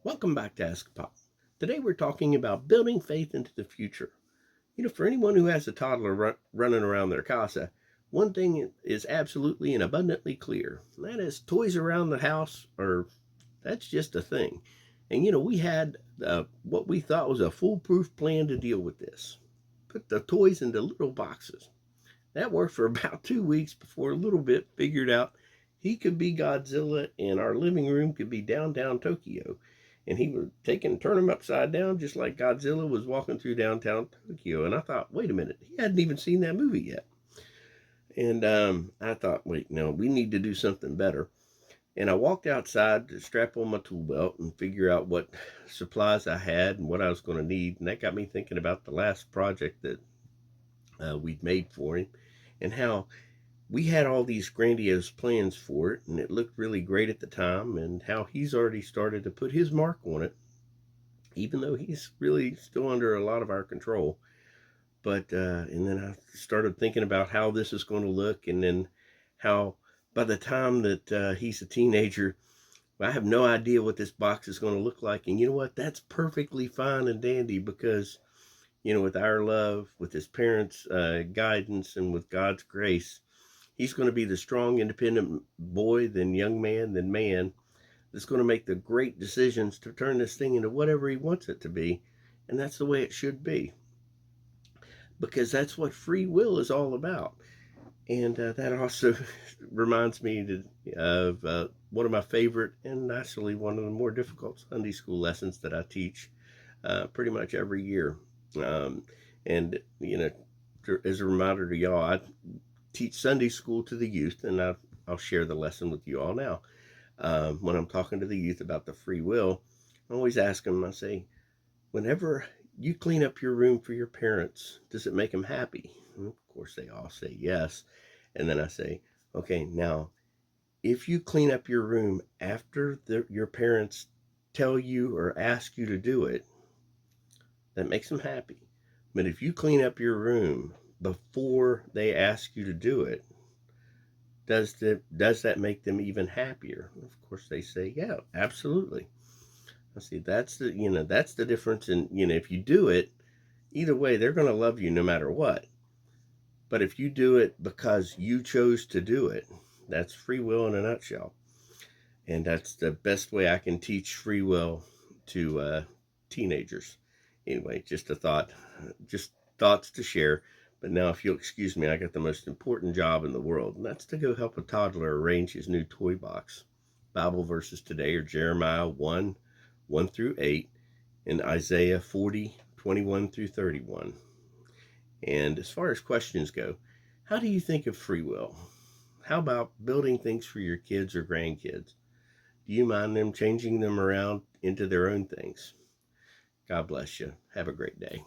Welcome back to AskAPop. Today we're talking about building faith into the future. For anyone who has a toddler running around their casa, one thing is absolutely and abundantly clear. And that is toys around the house that's just a thing. And we had what we thought was a foolproof plan to deal with this. Put the toys into little boxes. That worked for about 2 weeks before a little bit figured out he could be Godzilla and our living room could be downtown Tokyo. And he would take and turn him upside down just like Godzilla was walking through downtown Tokyo. And I thought, wait a minute, he hadn't even seen that movie yet. And I thought, wait, no, we need to do something better. And I walked outside to strap on my tool belt and figure out what supplies I had and what I was going to need. And that got me thinking about the last project that we'd made for him and how we had all these grandiose plans for it, and it looked really great at the time, and how he's already started to put his mark on it, even though he's really still under a lot of our control. But and then I started thinking about how this is going to look, and then how by the time that he's a teenager, I have no idea what this box is going to look like. And you know what? That's perfectly fine and dandy because, with our love, with his parents' guidance, and with God's grace, he's going to be the strong, independent boy, then young man, then man, that's going to make the great decisions to turn this thing into whatever he wants it to be. And that's the way it should be. Because that's what free will is all about. And that also reminds me of one of my favorite and actually one of the more difficult Sunday school lessons that I teach pretty much every year. And, as a reminder to y'all, I teach Sunday school to the youth, and I'll share the lesson with you all now. When I'm talking to the youth about the free will, I always ask them, I say, whenever you clean up your room for your parents, does it make them happy? And of course, they all say yes. And then I say, okay, now, if you clean up your room after your parents tell you or ask you to do it, that makes them happy. But if you clean up your room before they ask you to do it, does that make them even happier? Of course, they say, yeah, absolutely. I see, that's the difference in, if you do it, either way, they're going to love you no matter what. But if you do it because you chose to do it, that's free will in a nutshell. And that's the best way I can teach free will to teenagers. Anyway, just a thought, just thoughts to share. But now, if you'll excuse me, I got the most important job in the world, and that's to go help a toddler arrange his new toy box. Bible verses today are Jeremiah 1:1-8, and Isaiah 40:21-31. And as far as questions go, how do you think of free will? How about building things for your kids or grandkids? Do you mind them changing them around into their own things? God bless you. Have a great day.